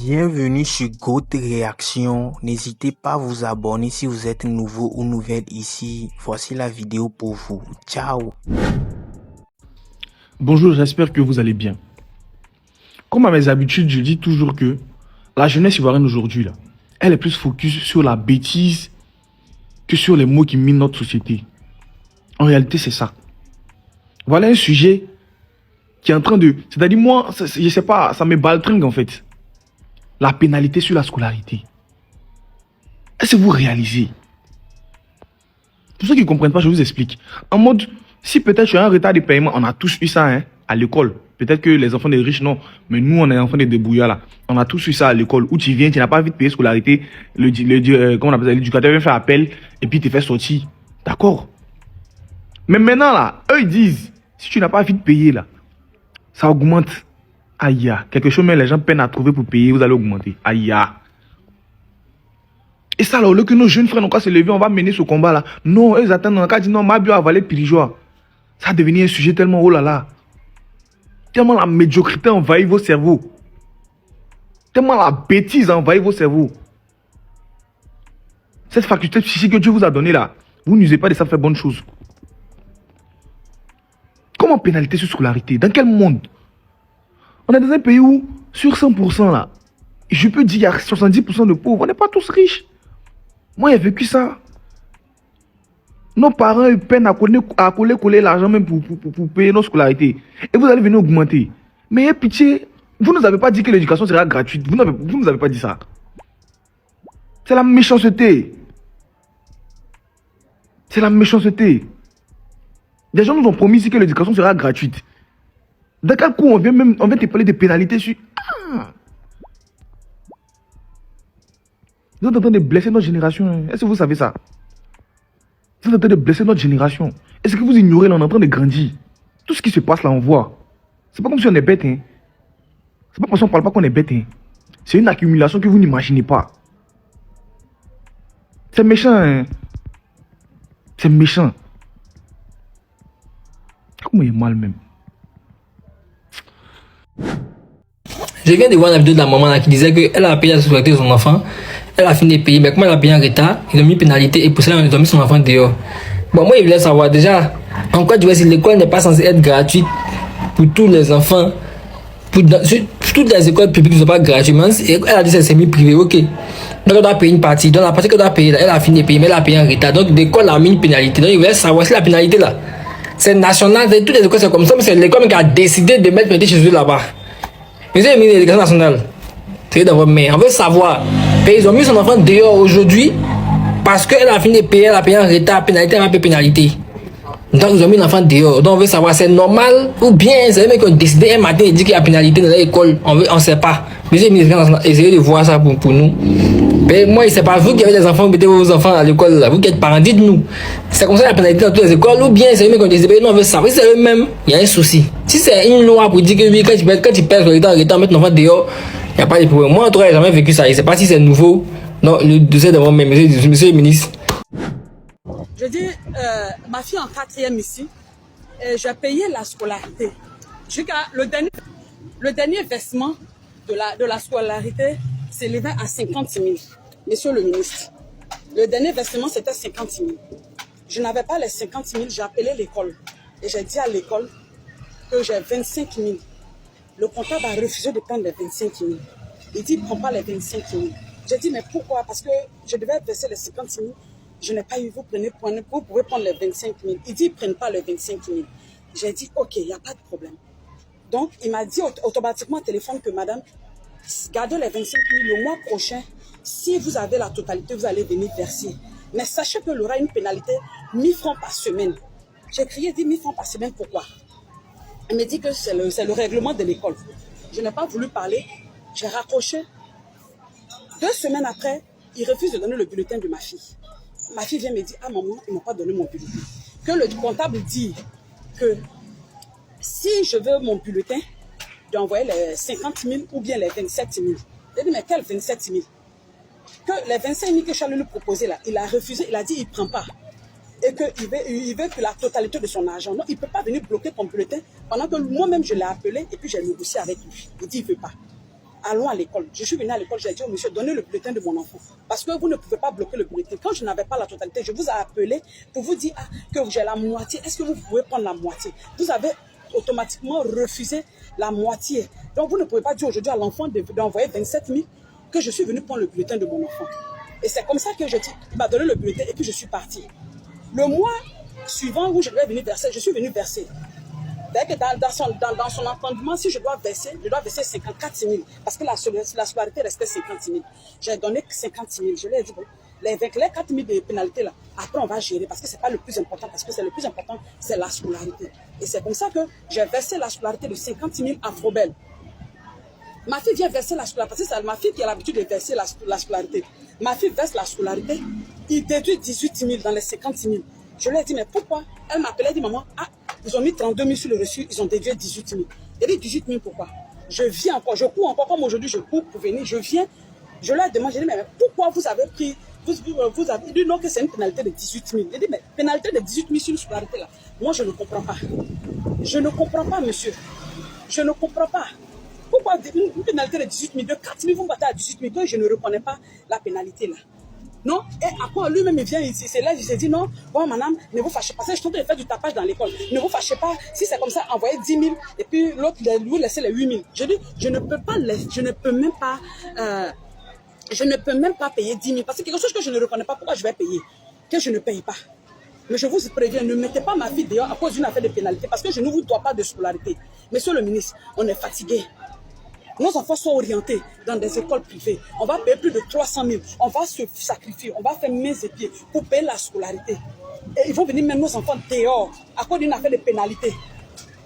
Bienvenue sur Goat Réaction. N'hésitez pas à vous abonner si vous êtes nouveau ou nouvelle ici. Voici la vidéo pour vous. Ciao. Bonjour, j'espère que vous allez bien. Comme à mes habitudes, je dis toujours que la jeunesse ivoirienne aujourd'hui, elle est plus focus sur la bêtise que sur les mots qui minent notre société. En réalité, c'est ça. Voilà un sujet qui est en train de... C'est-à-dire, moi, je sais pas, ça me baltringue en fait. La pénalité sur la scolarité. Est-ce que vous réalisez? Pour ceux qui ne comprennent pas, je vous explique. En mode, si peut-être tu as un retard de paiement, on a tous eu ça à l'école. Peut-être que les enfants des riches, non. Mais nous, on est enfants des débrouillards là. On a tous eu ça à l'école. Où tu viens, tu n'as pas envie de payer scolarité. Comment on appelle ça? L'éducateur vient faire appel et puis tu te fait sortir. D'accord? Mais maintenant là, eux ils disent, si tu n'as pas envie de payer là, ça augmente. Aïe, quelque chose mais les gens peinent à trouver pour payer, vous allez augmenter. Aïe. Et ça là, au lieu que nos jeunes frères n'ont qu'à se lever, on va mener ce combat là. Non, ils attendent, on a qu'à dire non, ma bio a avalé pirigeois. Ça a devenu un sujet tellement oh là là. Tellement la médiocrité envahit vos cerveaux. Tellement la bêtise envahit vos cerveaux. Cette faculté psychique que Dieu vous a donnée là, vous n'usez pas de ça faire bonne chose. Comment pénalité sur scolarité? Dans quel monde? On est dans un pays où, sur 100% là, je peux dire qu'il y a 70% de pauvres. On n'est pas tous riches. Moi, j'ai vécu ça. Nos parents ils peinent à coller l'argent même pour payer nos scolarités. Et vous allez venir augmenter. Mais pitié, vous ne nous avez pas dit que l'éducation sera gratuite. Vous ne nous avez pas dit ça. C'est la méchanceté. C'est la méchanceté. Des gens nous ont promis ici que l'éducation sera gratuite. Dans quel coup on vient te parler de pénalités sur... Vous êtes en train de blesser notre génération. Est-ce que vous savez ça? Vous êtes en train de blesser notre génération. Est-ce que vous ignorez là, on est en train de grandir? Tout ce qui se passe là, on voit. C'est pas comme si on est bête. C'est pas comme si on parle pas qu'on est bête. C'est une accumulation que vous n'imaginez pas. C'est méchant. C'est méchant. Comment il est mal même? Je viens de voir la vidéo de la maman là, qui disait qu'elle a payé la scolarité de son enfant. Elle a fini de payer, mais comme elle a payé en retard, ils ont mis pénalité et pour cela ils ont mis son enfant dehors. Bon, moi, je voulais savoir déjà, en quoi tu vois si l'école n'est pas censée être gratuite pour tous les enfants, toutes les écoles publiques ne sont pas gratuites, mais elle a dit que c'est semi-privé, ok. Donc elle doit payer une partie, donc la partie qu'elle doit payer, elle a fini de payer, mais elle a payé en retard. Donc l'école a mis une pénalité. Donc je voulais savoir si la pénalité là, c'est national, toutes les écoles c'est comme ça, mais c'est l'école qui a décidé de mettre pénalité chez eux là-bas. Monsieur le ministre de l'Éducation nationale, c'est dans votre main. On veut savoir. Ils ont mis son enfant dehors aujourd'hui parce qu'elle a fini de payer, elle a payé en retard, pénalité, elle a payé pénalité. Donc ils ont mis l'enfant dehors. Donc on veut savoir c'est normal ou bien c'est eux qui ont décidé un matin et dit qu'il y a pénalité dans l'école. On ne sait pas. Monsieur le ministre, essayez de voir ça pour nous. Mais moi, c'est pas vous qui avez des enfants, mettez vos enfants à l'école là. Vous qui êtes parents, dites-nous. C'est comme ça la pénalité dans toutes les écoles ou bien c'est eux qui ont décidé. Non, on veut savoir. Si c'est eux-mêmes, il y a un souci. Si c'est une loi pour dire que oui, quand tu perds le retard, mettre l'enfant dehors, il n'y a pas de problème. Moi, en tout cas, j'ai jamais vécu ça. Je ne sais pas si c'est nouveau. Non, le dossier de moi-même, monsieur le ministre. Je dis, ma fille en 4e ici, j'ai payé la scolarité. Jusqu'à le dernier versement de la scolarité s'élevait à 50 000. Monsieur le ministre, le dernier versement c'était 50 000. Je n'avais pas les 50 000, j'ai appelé l'école. Et j'ai dit à l'école que j'ai 25 000. Le comptable a refusé de prendre les 25 000. Il dit, prends pas les 25 000. J'ai dit, mais pourquoi? Parce que je devais verser les 50 000. Je n'ai pas eu, vous pouvez prendre les 25 000. Il dit, ils ne prennent pas les 25 000. J'ai dit, ok, il n'y a pas de problème. Donc, il m'a dit automatiquement au téléphone que madame, gardez les 25 000 le mois prochain. Si vous avez la totalité, vous allez venir verser. Mais sachez qu'il y aura une pénalité 1000 francs par semaine. J'ai crié, dit 1000 francs par semaine, pourquoi? Il me dit que c'est le règlement de l'école. Je n'ai pas voulu parler. J'ai raccroché. 2 semaines après, il refuse de donner le bulletin de ma fille. Ma fille vient me dire, ah maman, ils ne m'ont pas donné mon bulletin. Que le comptable dit que si je veux mon bulletin, d'envoyer les 50 000 ou bien les 27 000. J'ai dit, mais quels 27 000? Que les 25 000 que je suis allé lui proposer là, il a refusé, il a dit, il ne prend pas. Et qu'il veut que la totalité de son argent. Non, il ne peut pas venir bloquer ton bulletin pendant que moi-même je l'ai appelé et puis j'ai négocié avec lui. Il dit, il ne veut pas. allons à l'école. Je suis venue à l'école, j'ai dit au monsieur, donnez le bulletin de mon enfant. Parce que vous ne pouvez pas bloquer le bulletin. Quand je n'avais pas la totalité, je vous ai appelé pour vous dire que j'ai la moitié. Est-ce que vous pouvez prendre la moitié? Vous avez automatiquement refusé la moitié. Donc vous ne pouvez pas dire aujourd'hui à l'enfant d'envoyer 27 000 que je suis venu prendre le bulletin de mon enfant. Et c'est comme ça que je dis, il m'a donné le bulletin et puis je suis parti. Le mois suivant où je devais venir verser, je suis venu verser. C'est-à-dire que dans son entendement, si je dois verser 54 000 parce que la scolarité restait 50 000. J'ai donné 50 000. Je lui ai dit, bon, les 4 000 de pénalité là, après on va gérer parce que c'est pas le plus important, parce que c'est le plus important, c'est la scolarité. Et c'est comme ça que j'ai versé la scolarité de 50 000 à Frobel. Ma fille vient verser la scolarité, parce que c'est ma fille qui a l'habitude de verser la scolarité. Ma fille verse la scolarité, il déduit 18 000 dans les 50 000. Je lui ai dit, mais pourquoi? Elle m'appelait, elle dit, maman, ils ont mis 32 000 sur le reçu, ils ont déduit 18 000. Elle dit, 18 000 pourquoi? Je viens encore, je cours encore, comme aujourd'hui je cours pour venir, je viens, je leur demande, je dis, mais pourquoi vous avez pris, vous avez dit non que c'est une pénalité de 18 000. Je dis, mais pénalité de 18 000 sur une scolarité là, moi je ne comprends pas. Je ne comprends pas, monsieur. Je ne comprends pas. Pourquoi une pénalité de 18 000, de 4 000, vous me battez à 18 000, que je ne reconnais pas la pénalité là? Non, et après lui-même il vient ici, c'est là, il s'est dit non, bon madame, ne vous fâchez pas, je suis en train de faire du tapage dans l'école, ne vous fâchez pas, si c'est comme ça, envoyez 10 000, et puis l'autre, lui laissez les 8 000. Je dis, je ne peux même pas payer 10 000, parce que quelque chose que je ne reconnais pas, pourquoi je vais payer, que je ne paye pas. Mais je vous préviens, ne mettez pas ma fille dehors à cause d'une affaire de pénalité, parce que je ne vous dois pas de scolarité. Monsieur le ministre, on est fatigué. Nos enfants sont orientés dans des écoles privées. On va payer plus de 300 000. On va se sacrifier. On va faire mains et pieds pour payer la scolarité. Et ils vont venir mettre nos enfants dehors à cause d'une affaire de pénalité.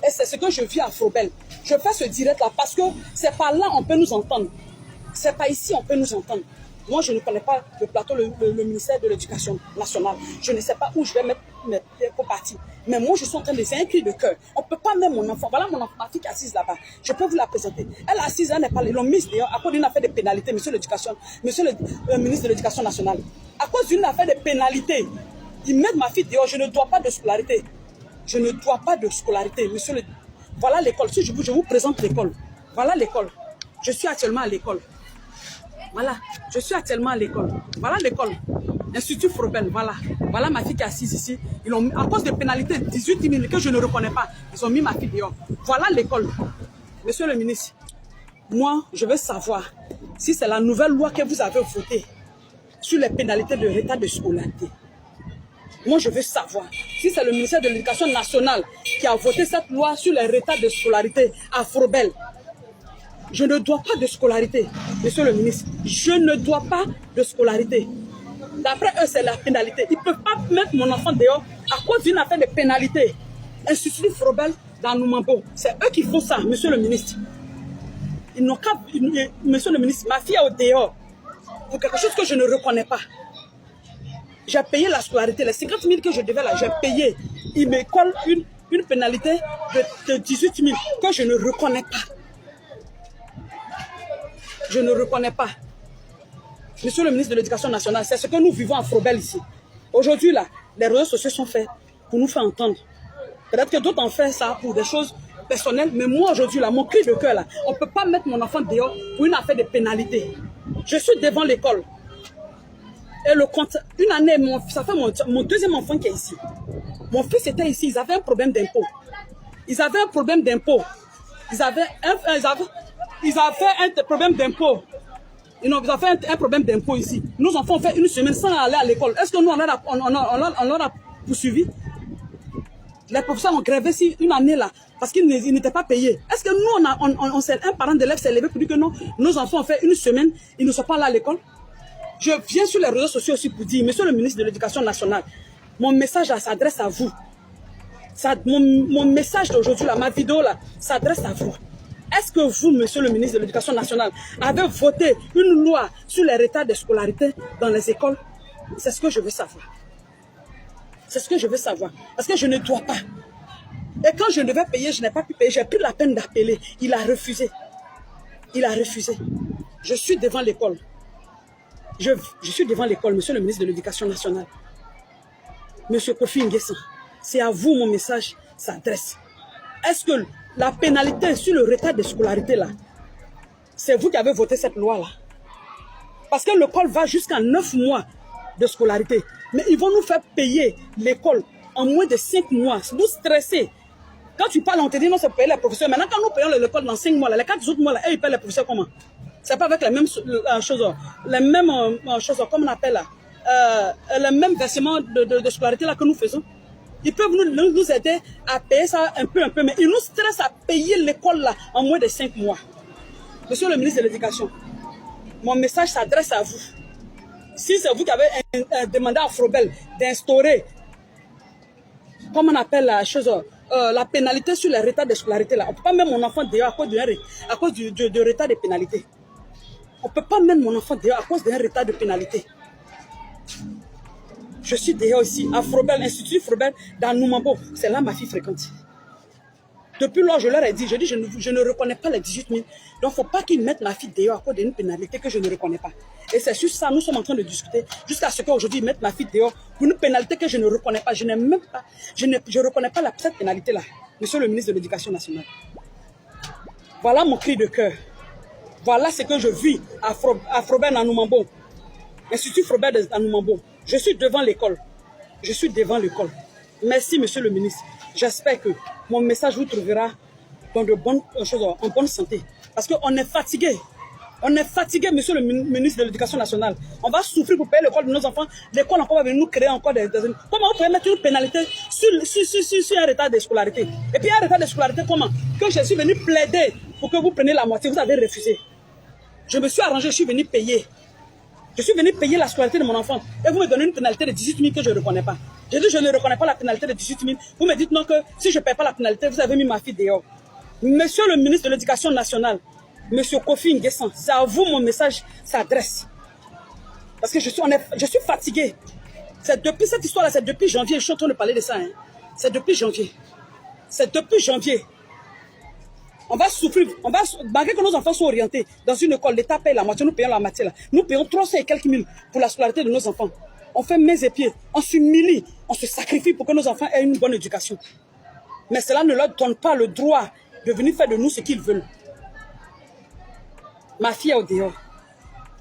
Et c'est ce que je vis à Frobel. Je fais ce direct là parce que c'est pas là on peut nous entendre. C'est pas ici on peut nous entendre. Moi, je ne connais pas le plateau, le ministère de l'Éducation nationale. Je ne sais pas où je vais mettre mes pieds pour partir. Mais moi, je suis en train de faire un cri de cœur. On ne peut pas mettre mon enfant. Voilà mon enfant, ma fille qui est assise là-bas. Je peux vous la présenter. Elle est assise, elle n'est pas là. Ils l'ont mise d'ailleurs à cause d'une affaire de pénalité, monsieur le ministre de l'Éducation nationale. À cause d'une affaire de pénalité, ils mettent ma fille dehors. Je ne dois pas de scolarité. Je ne dois pas de scolarité, monsieur le... Voilà l'école. Si je vous présente l'école. Voilà l'école. Je suis actuellement à l'école. Voilà, je suis actuellement à l'école. Voilà l'école. Institut Frobel, voilà. Voilà ma fille qui est assise ici. Ils ont, à cause de pénalités, 18 000 que je ne reconnais pas, ils ont mis ma fille dehors. Voilà l'école. Monsieur le ministre, moi, je veux savoir si c'est la nouvelle loi que vous avez votée sur les pénalités de retard de scolarité. Moi, je veux savoir si c'est le ministère de l'Éducation nationale qui a voté cette loi sur les retards de scolarité à Frobel. Je ne dois pas de scolarité, monsieur le ministre. Je ne dois pas de scolarité. D'après eux, c'est la pénalité. Ils ne peuvent pas mettre mon enfant dehors à cause d'une affaire de pénalité. Institut Frobel dans Noumambo. C'est eux qui font ça, monsieur le ministre. Ils n'ont qu'à... Monsieur le ministre, ma fille est au dehors pour quelque chose que je ne reconnais pas. J'ai payé la scolarité, les 50 000 que je devais là, j'ai payé. Ils me collent une pénalité de 18 000 que je ne reconnais pas. Je ne reconnais pas. Monsieur le ministre de l'Éducation nationale, c'est ce que nous vivons à Frobel ici. Aujourd'hui, là, les réseaux sociaux sont faits pour nous faire entendre. Peut-être que d'autres en font ça pour des choses personnelles, mais moi, aujourd'hui, là, mon cri de cœur, là, on ne peut pas mettre mon enfant dehors pour une affaire de pénalité. Je suis devant l'école. Et le compte, une année, ça fait mon deuxième enfant qui est ici. Mon fils était ici, ils avaient un problème d'impôt. Ils avaient un problème d'impôt. Ils avaient un problème d'impôt. Ils ont fait un problème d'impôt ici. Nos enfants ont fait une semaine sans aller à l'école. Est-ce que nous, on leur a poursuivi? Les professeurs ont grévé ici une année là, parce qu'ils n'étaient pas payés. Est-ce que nous, un parent d'élève s'est levé pour dire que non, nos enfants ont fait une semaine, ils ne sont pas là à l'école? Je viens sur les réseaux sociaux aussi pour dire, monsieur le ministre de l'Éducation nationale, mon message là s'adresse à vous. Mon message d'aujourd'hui, ma vidéo là, s'adresse à vous. Est-ce que vous, monsieur le ministre de l'Éducation nationale, avez voté une loi sur les retards de scolarité dans les écoles? C'est ce que je veux savoir. C'est ce que je veux savoir. Parce que je ne dois pas. Et quand je devais payer, je n'ai pas pu payer. J'ai pris la peine d'appeler. Il a refusé. Il a refusé. Je suis devant l'école. Je suis devant l'école, monsieur le ministre de l'Éducation nationale. Monsieur Kofi Nguessan, c'est à vous mon message s'adresse. Est-ce que la pénalité sur le retard de scolarité là, C'est vous qui avez voté cette loi-là. Parce que l'école va jusqu'à 9 mois de scolarité. Mais ils vont nous faire payer l'école en moins de 5 mois. Vous stressez. Quand tu parles, on te dit non, c'est payer les professeurs. Maintenant, quand nous payons l'école dans 5 mois, là, les 4 autres mois, là, ils payent les professeurs comment? C'est pas avec les mêmes choses, comme on appelle là, le même versement de scolarité là que nous faisons. Ils peuvent nous aider à payer ça un peu, mais ils nous stressent à payer l'école là en moins de 5 mois. Monsieur le ministre de l'Éducation, mon message s'adresse à vous. Si c'est vous qui avez demandé à Frobel d'instaurer, comment on appelle la chose, la pénalité sur les retards de scolarité là, on ne peut pas mettre mon enfant dehors à cause du retard de pénalité. On ne peut pas mettre mon enfant dehors à cause d'un retard de pénalité. Je suis dehors ici, à Frobel, Institut Frobel, dans Noumambo. C'est là ma fille fréquente. Depuis lors, je leur ai dit, je ne reconnais pas les 18 000. Donc, il ne faut pas qu'ils mettent ma fille dehors à cause d'une pénalité que je ne reconnais pas. Et c'est sur ça, nous sommes en train de discuter, jusqu'à ce qu'aujourd'hui, ils mettent ma fille dehors pour une pénalité que je ne reconnais pas. Je n'ai même pas, je ne reconnais pas cette pénalité-là, monsieur le ministre de l'Éducation nationale. Voilà mon cri de cœur. Voilà ce que je vis à Frobel, à Noumambo. Institut Frobel à Noumambo. Je suis devant l'école. Je suis devant l'école. Merci, monsieur le ministre. J'espère que mon message vous trouvera dans de bonnes choses, en bonne santé. Parce qu'on est fatigué. On est fatigué, monsieur le ministre de l'Éducation nationale. On va souffrir pour payer l'école de nos enfants. L'école encore va venir nous créer encore des... Comment on peut mettre une pénalité sur un retard de scolarité? Et puis un retard de scolarité, comment? Quand je suis venu plaider pour que vous preniez la moitié, vous avez refusé. Je me suis arrangé, je suis venu payer. Je suis venu payer la scolarité de mon enfant. Et vous me donnez une pénalité de 18 000 que je ne reconnais pas. J'ai dit, je ne reconnais pas la pénalité de 18 000. Vous me dites non que si je ne paye pas la pénalité, vous avez mis ma fille dehors. Monsieur le ministre de l'Éducation nationale, monsieur Kofi Nguessan, c'est à vous mon message s'adresse. Parce que je suis fatigué. C'est depuis cette histoire-là, c'est depuis janvier, je suis en train de parler de ça. Hein. C'est depuis janvier. C'est depuis janvier. On va souffrir, malgré que nos enfants sont orientés dans une école, l'État paye la moitié, nous payons la moitié là. Nous payons 300 et quelques mille pour la scolarité de nos enfants. On fait mains et pieds, on s'humilie, on se sacrifie pour que nos enfants aient une bonne éducation. Mais cela ne leur donne pas le droit de venir faire de nous ce qu'ils veulent. Ma fille est au dehors.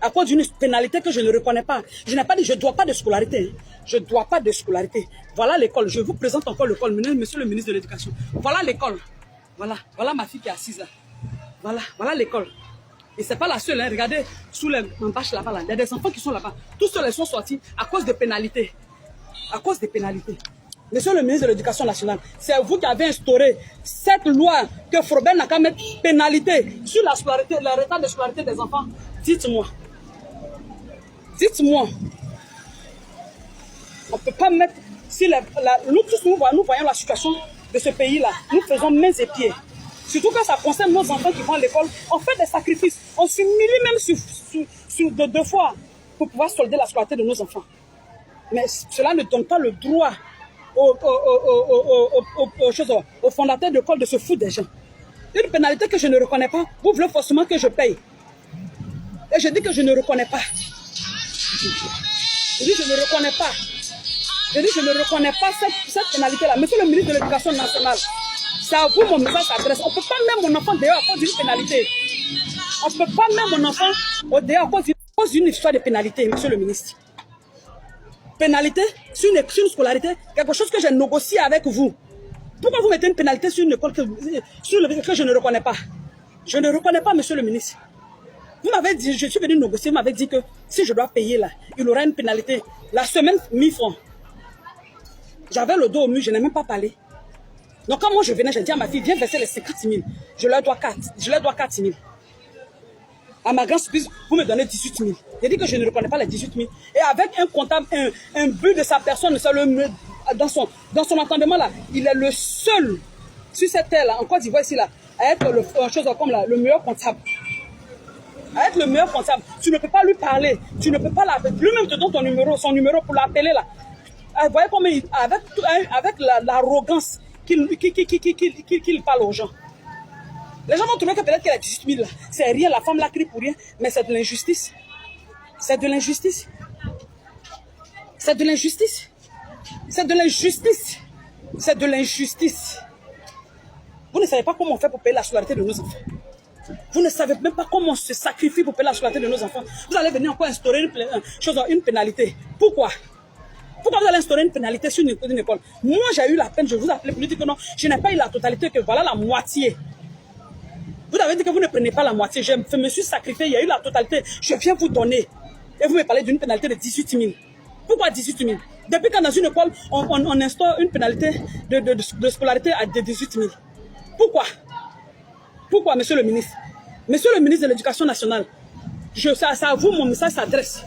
À cause d'une pénalité que je ne reconnais pas. Je n'ai pas dit, je ne dois pas de scolarité. Hein. Je ne dois pas de scolarité. Voilà l'école. Je vous présente encore l'école, monsieur le ministre de l'Éducation. Voilà l'école. Voilà ma fille qui est assise là. Voilà l'école. Et ce n'est pas la seule. Hein. Regardez, sous les bâches là-bas, là. Il y a des enfants qui sont là-bas. Tous ceux-là sont sortis à cause de pénalités. À cause des pénalités. Monsieur le ministre de l'Éducation nationale, c'est vous qui avez instauré cette loi que Frobel n'a qu'à mettre pénalité sur la scolarité, le retard de scolarité des enfants. Dites-moi. Dites-moi. On ne peut pas mettre... nous tous, nous voyons la situation de ce pays-là. Nous faisons mains et pieds. Surtout quand ça concerne nos enfants qui vont à l'école. On fait des sacrifices. On s'humilie même sur deux fois pour pouvoir solder la scolarité de nos enfants. Mais cela ne donne pas le droit aux fondateurs d'école de se foutre des gens. Une pénalité que je ne reconnais pas, vous voulez forcément que je paye. Et je dis que je ne reconnais pas. Je dis que je ne reconnais pas. Je dis que je ne reconnais pas cette pénalité-là. Monsieur le ministre de l'Éducation nationale, c'est à vous mon message s'adresse. On ne peut pas mettre mon enfant dehors à cause d'une pénalité. On ne peut pas mettre mon enfant dehors à cause d'une histoire de pénalité, monsieur le ministre. Pénalité sur une scolarité, quelque chose que j'ai négocié avec vous. Pourquoi vous mettez une pénalité sur une école que je ne reconnais pas? Je ne reconnais pas, monsieur le ministre. Vous m'avez dit, je suis venu négocier, vous m'avez dit que si je dois payer là, il y aura une pénalité. La semaine, 1000 francs. J'avais le dos au mur, je n'ai même pas parlé. Donc quand moi je venais, j'ai dit à ma fille, viens verser les 50 000. Je leur dois 4 000. À ma grande surprise, vous me donnez 18 000. J'ai dit que je ne reconnais pas les 18 000. Et avec un comptable, un but de sa personne, dans son entendement là, il est le seul sur cette terre là, en Côte d'Ivoire ici là, à être le meilleur comptable. À être le meilleur comptable. Tu ne peux pas lui parler. Tu ne peux pas l'appeler. Lui-même te donne son numéro pour l'appeler là. Vous voyez comment avec l'arrogance qu'il parle aux gens. Les gens vont trouver que peut-être qu'elle a 18 000 là. C'est rien, la femme l'a crie pour rien. Mais c'est de l'injustice. C'est de l'injustice. C'est de l'injustice. C'est de l'injustice. C'est de l'injustice. Vous ne savez pas comment on fait pour payer la scolarité de nos enfants. Vous ne savez même pas comment on se sacrifie pour payer la scolarité de nos enfants. Vous allez venir encore instaurer une pénalité. Pourquoi? Pourquoi vous allez instaurer une pénalité sur une école? Moi, j'ai eu la peine, je vous appelle pour dire que non, je n'ai pas eu la totalité, que voilà la moitié. Vous avez dit que vous ne prenez pas la moitié. Je me suis sacrifié, il y a eu la totalité. Je viens vous donner. Et vous me parlez d'une pénalité de 18 000. Pourquoi 18 000? Depuis quand dans une école, on instaure une pénalité de scolarité de 18 000? Pourquoi? Pourquoi, monsieur le ministre? Monsieur le ministre de l'Éducation nationale, c'est à vous mon message s'adresse.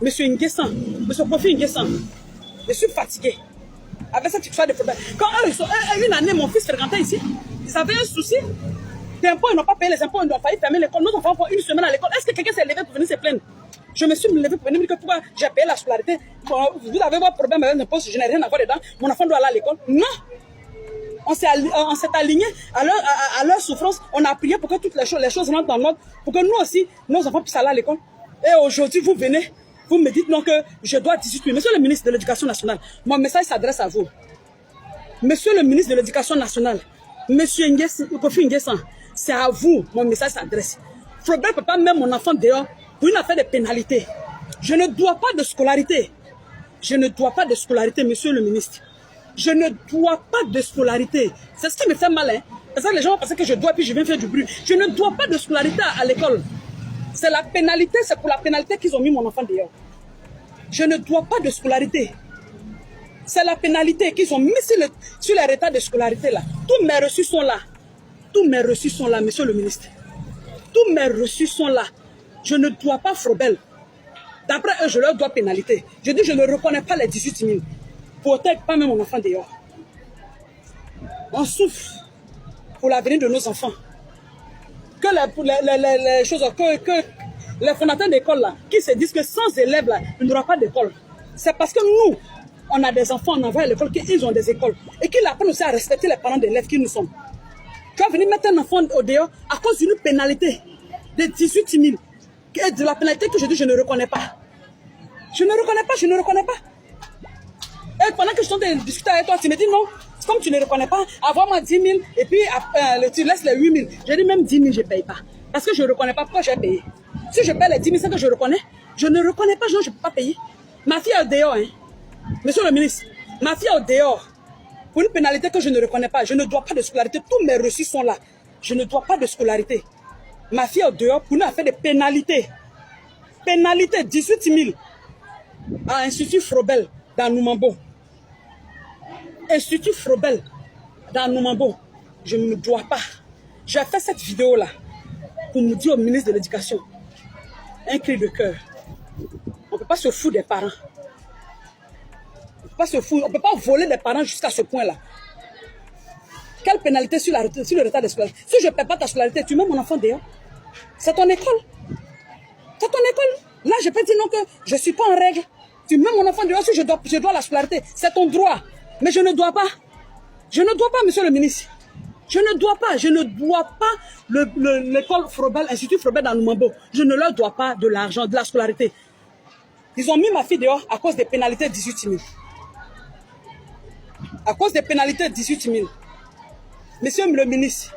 Monsieur Nguessan, monsieur Kofi Nguessan, je suis fatigué avec cette histoire de problème. Quand une année, mon fils fréquentait ici, ils avaient un souci d'impôts, ils n'ont pas payé les impôts, ils ont failli fermer l'école. Nos enfants font une semaine à l'école. Est-ce que quelqu'un s'est levé pour venir se plaindre? Je me suis levé pour venir me dire que pourquoi j'ai payé la scolarité. Vous avez un problème avec les impôts, je n'ai rien à voir dedans. Mon enfant doit aller à l'école. Non! On s'est aligné à leur souffrance. On a prié pour que toutes les choses rentrent dans l'ordre, pour que nous aussi, nos enfants puissent aller à l'école. Et aujourd'hui, vous venez, vous me dites non que je dois 18 000. Monsieur le ministre de l'Éducation nationale, mon message s'adresse à vous. Monsieur le ministre de l'Éducation nationale, monsieur Kofi Nguessan, c'est à vous, mon message s'adresse. Frobel ne peut pas mettre mon enfant dehors pour une affaire de pénalité. Je ne dois pas de scolarité. Je ne dois pas de scolarité, monsieur le ministre. Je ne dois pas de scolarité. C'est ce qui me fait mal. Hein? C'est ça que les gens pensent que je dois, puis je viens faire du bruit. Je ne dois pas de scolarité à l'école. C'est la pénalité, c'est pour la pénalité qu'ils ont mis mon enfant dehors. Je ne dois pas de scolarité. C'est la pénalité qu'ils ont mis sur les retards de scolarité là. Tous mes reçus sont là. Tous mes reçus sont là, monsieur le ministre. Tous mes reçus sont là. Je ne dois pas Frobel. D'après eux, je leur dois pénalité. Je dis, je ne reconnais pas les 18 000. Protège pas même mon enfant dehors. On souffre pour l'avenir de nos enfants. Que les choses, que les fondateurs d'école là, qui se disent que sans élèves là, il n'y aura pas d'école. C'est parce que nous, on a des enfants, on envoie à l'école, qu'ils ont des écoles. Et qu'ils apprennent aussi à respecter les parents d'élèves qui nous sommes. Tu vas venir mettre un enfant au dehors à cause d'une pénalité de 18 000. Et de la pénalité que je dis, je ne reconnais pas. Je ne reconnais pas, je ne reconnais pas. Et pendant que je suis en train de discuter avec toi, tu me dis non, comme tu ne reconnais pas, avoir-moi 10 000 et puis tu laisses les 8 000. Je dis même 10 000, je ne paye pas. Parce que je ne reconnais pas pourquoi j'ai payé. Si je paye les 10 000, c'est que je reconnais. Je ne reconnais pas, je ne peux pas payer. Ma fille est au dehors, hein. Monsieur le ministre, ma fille est au dehors. Pour une pénalité que je ne reconnais pas, je ne dois pas de scolarité. Tous mes reçus sont là. Je ne dois pas de scolarité. Ma fille est au dehors pour une affaire de pénalité. Pénalité 18 000 à Institut Frobel dans Noumambo. Institut Frobel dans Noumambo. Je ne me dois pas. J'ai fait cette vidéo-là pour me dire au ministre de l'Éducation un cri de cœur. On ne peut pas se foutre des parents. On ne peut pas se foutre. On ne peut pas voler des parents jusqu'à ce point-là. Quelle pénalité sur le retard de scolarité? Si je ne paie pas ta scolarité, tu mets mon enfant dehors. C'est ton école. C'est ton école. Là, je peux dire non que je ne suis pas en règle. Tu mets mon enfant dehors si je dois la scolarité. C'est ton droit. Mais je ne dois pas. Je ne dois pas, monsieur le ministre. Je ne dois pas. Je ne dois pas l'école Frobel, Institut Frobel dans Noumambo. Je ne leur dois pas de l'argent, de la scolarité. Ils ont mis ma fille dehors à cause des pénalités 18 000. À cause des pénalités 18 000. Monsieur le ministre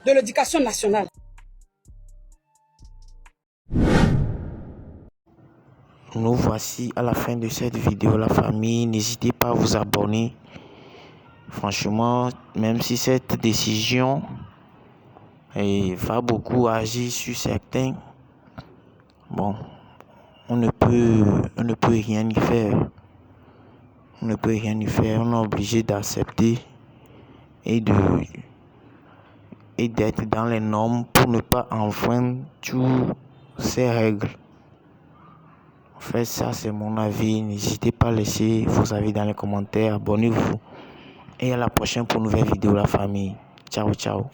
de l'Éducation nationale. Nous voici à la fin de cette vidéo, la famille. N'hésitez pas à vous abonner. Franchement, même si cette décision va beaucoup agir sur certains, bon, on ne peut rien y faire. On ne peut rien y faire. On est obligé d'accepter et d'être dans les normes pour ne pas enfreindre toutes ces règles. En fait, ça c'est mon avis. N'hésitez pas à laisser vos avis dans les commentaires. Abonnez-vous. Et à la prochaine pour une nouvelle vidéo, la famille. Ciao, ciao.